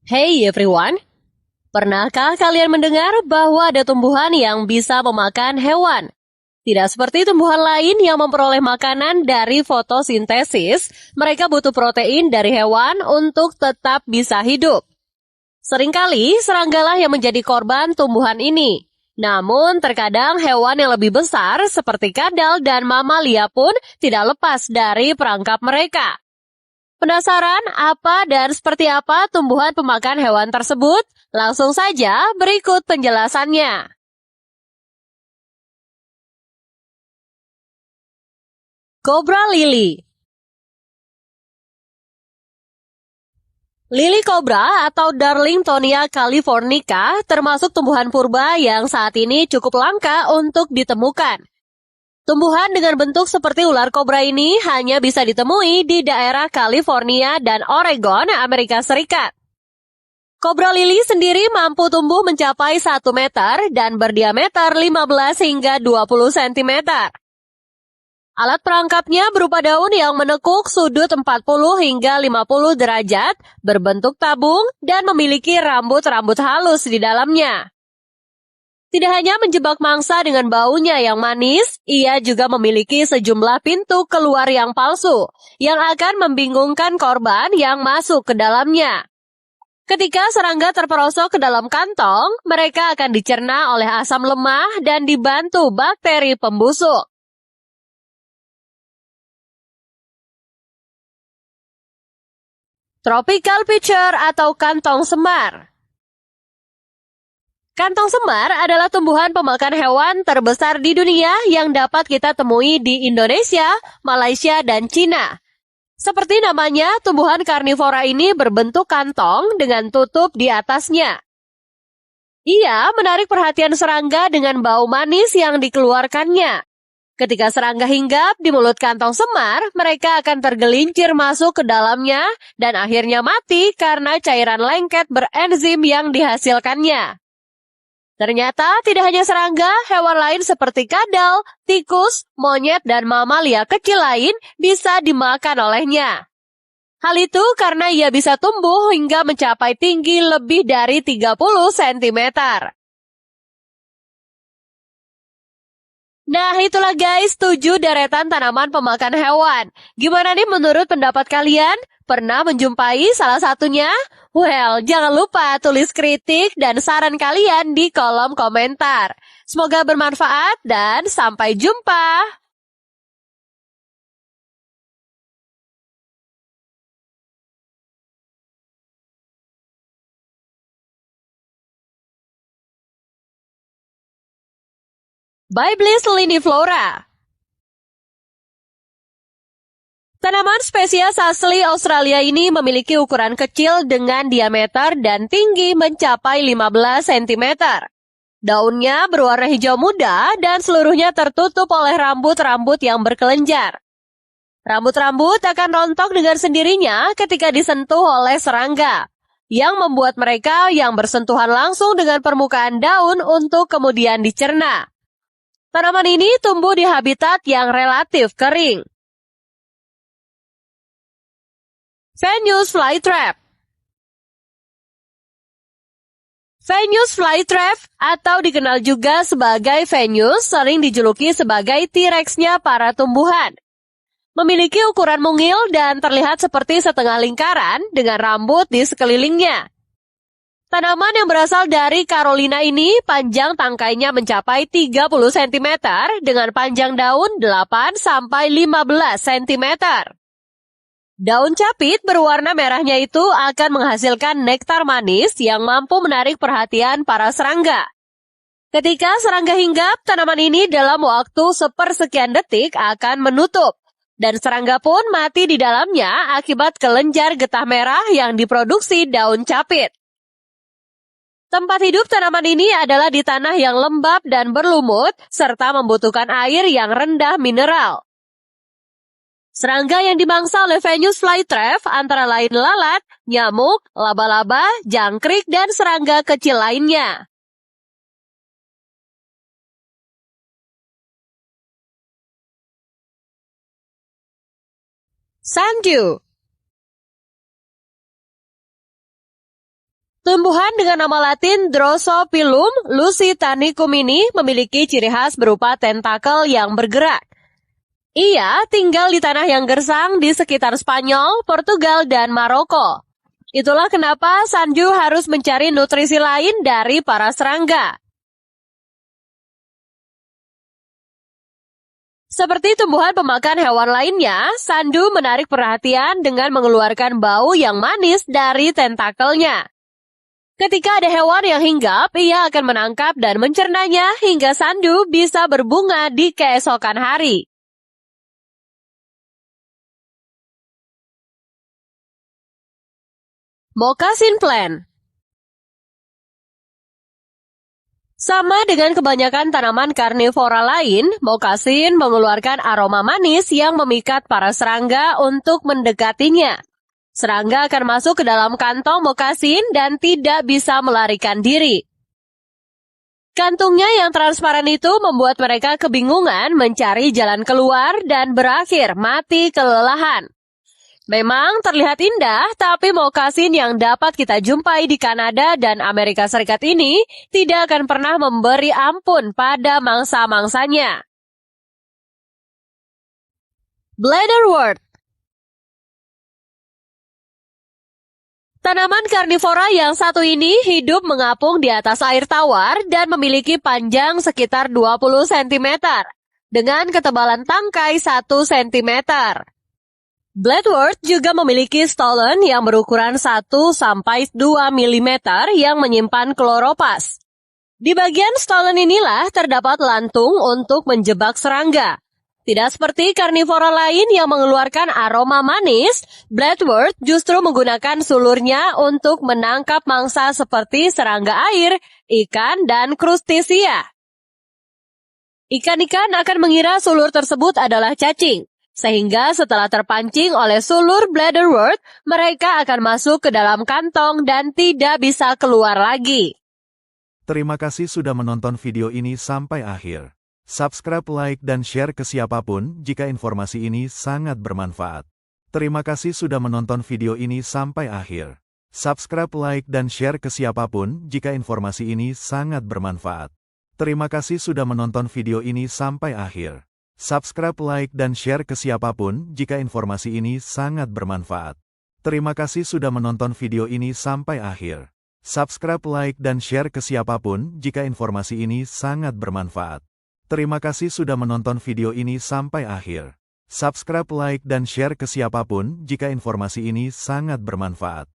Hey everyone, pernahkah kalian mendengar bahwa ada tumbuhan yang bisa memakan hewan? Tidak seperti tumbuhan lain yang memperoleh makanan dari fotosintesis, mereka butuh protein dari hewan untuk tetap bisa hidup. Seringkali seranggalah yang menjadi korban tumbuhan ini. Namun terkadang hewan yang lebih besar seperti kadal dan mamalia pun tidak lepas dari perangkap mereka. Penasaran apa dan seperti apa tumbuhan pemakan hewan tersebut? Langsung saja berikut penjelasannya. Cobra lily. Lili kobra atau Darlingtonia californica termasuk tumbuhan purba yang saat ini cukup langka untuk ditemukan. Tumbuhan dengan bentuk seperti ular kobra ini hanya bisa ditemui di daerah California dan Oregon, Amerika Serikat. Kobra lili sendiri mampu tumbuh mencapai 1 meter dan berdiameter 15 hingga 20 cm. Alat perangkapnya berupa daun yang menekuk sudut 40 hingga 50 derajat, berbentuk tabung, dan memiliki rambut-rambut halus di dalamnya. Tidak hanya menjebak mangsa dengan baunya yang manis, ia juga memiliki sejumlah pintu keluar yang palsu, yang akan membingungkan korban yang masuk ke dalamnya. Ketika serangga terperosok ke dalam kantong, mereka akan dicerna oleh asam lemah dan dibantu bakteri pembusuk. Tropical pitcher atau kantong semar. Kantong semar adalah tumbuhan pemakan hewan terbesar di dunia yang dapat kita temui di Indonesia, Malaysia, dan Cina. Seperti namanya, tumbuhan karnivora ini berbentuk kantong dengan tutup di atasnya. Ia menarik perhatian serangga dengan bau manis yang dikeluarkannya. Ketika serangga hinggap di mulut kantong semar, mereka akan tergelincir masuk ke dalamnya dan akhirnya mati karena cairan lengket berenzim yang dihasilkannya. Ternyata tidak hanya serangga, hewan lain seperti kadal, tikus, monyet, dan mamalia kecil lain bisa dimakan olehnya. Hal itu karena ia bisa tumbuh hingga mencapai tinggi lebih dari 30 cm. Nah, itulah guys 7 deretan tanaman pemakan hewan. Gimana nih menurut pendapat kalian? Pernah menjumpai salah satunya? Well, jangan lupa tulis kritik dan saran kalian di kolom komentar. Semoga bermanfaat dan sampai jumpa. Bye Bliss Liniflora. Tanaman spesies asli Australia ini memiliki ukuran kecil dengan diameter dan tinggi mencapai 15 cm. Daunnya berwarna hijau muda dan seluruhnya tertutup oleh rambut-rambut yang berkelenjar. Rambut-rambut akan rontok dengan sendirinya ketika disentuh oleh serangga, yang membuat mereka yang bersentuhan langsung dengan permukaan daun untuk kemudian dicerna. Tanaman ini tumbuh di habitat yang relatif kering. Venus flytrap. Venus flytrap atau dikenal juga sebagai Venus sering dijuluki sebagai T-Rex-nya para tumbuhan. Memiliki ukuran mungil dan terlihat seperti setengah lingkaran dengan rambut di sekelilingnya. Tanaman yang berasal dari Carolina ini panjang tangkainya mencapai 30 cm dengan panjang daun 8 sampai 15 cm. Daun capit berwarna merahnya itu akan menghasilkan nektar manis yang mampu menarik perhatian para serangga. Ketika serangga hinggap, tanaman ini dalam waktu sepersekian detik akan menutup. Dan serangga pun mati di dalamnya akibat kelenjar getah merah yang diproduksi daun capit. Tempat hidup tanaman ini adalah di tanah yang lembab dan berlumut, serta membutuhkan air yang rendah mineral. Serangga yang dimangsa oleh Venus flytrap antara lain lalat, nyamuk, laba-laba, jangkrik, dan serangga kecil lainnya. Sandju. Tumbuhan dengan nama latin Drosophilum lusitanicum ini memiliki ciri khas berupa tentakel yang bergerak. Ia tinggal di tanah yang gersang di sekitar Spanyol, Portugal, dan Maroko. Itulah kenapa Sanju harus mencari nutrisi lain dari para serangga. Seperti tumbuhan pemakan hewan lainnya, Sandu menarik perhatian dengan mengeluarkan bau yang manis dari tentakelnya. Ketika ada hewan yang hinggap, ia akan menangkap dan mencernanya hingga Sandu bisa berbunga di keesokan hari. Moccasin plant. Sama dengan kebanyakan tanaman karnivora lain, moccasin mengeluarkan aroma manis yang memikat para serangga untuk mendekatinya. Serangga akan masuk ke dalam kantong moccasin dan tidak bisa melarikan diri. Kantungnya yang transparan itu membuat mereka kebingungan mencari jalan keluar dan berakhir mati kelelahan. Memang terlihat indah, tapi moccasin yang dapat kita jumpai di Kanada dan Amerika Serikat ini tidak akan pernah memberi ampun pada mangsa-mangsanya. Bladderwort. Tanaman karnivora yang satu ini hidup mengapung di atas air tawar dan memiliki panjang sekitar 20 cm dengan ketebalan tangkai 1 cm. Bladderwort juga memiliki stolon yang berukuran 1-2 mm yang menyimpan kloropas. Di bagian stolon inilah terdapat lantung untuk menjebak serangga. Tidak seperti karnivora lain yang mengeluarkan aroma manis, Bladderwort justru menggunakan sulurnya untuk menangkap mangsa seperti serangga air, ikan, dan krustisia. Ikan-ikan akan mengira sulur tersebut adalah cacing, sehingga setelah terpancing oleh sulur Bladderwort, mereka akan masuk ke dalam kantong dan tidak bisa keluar lagi. Terima kasih sudah menonton video ini sampai akhir. Subscribe, like, dan share ke siapapun jika informasi ini sangat bermanfaat. Terima kasih sudah menonton video ini sampai akhir. Subscribe, like, dan share ke siapapun jika informasi ini sangat bermanfaat. Terima kasih sudah menonton video ini sampai akhir. Subscribe, like, dan share ke siapapun jika informasi ini sangat bermanfaat. Terima kasih sudah menonton video ini sampai akhir. Subscribe, like, dan share ke siapapun jika informasi ini sangat bermanfaat. Terima kasih sudah menonton video ini sampai akhir. Subscribe, like, dan share ke siapapun jika informasi ini sangat bermanfaat.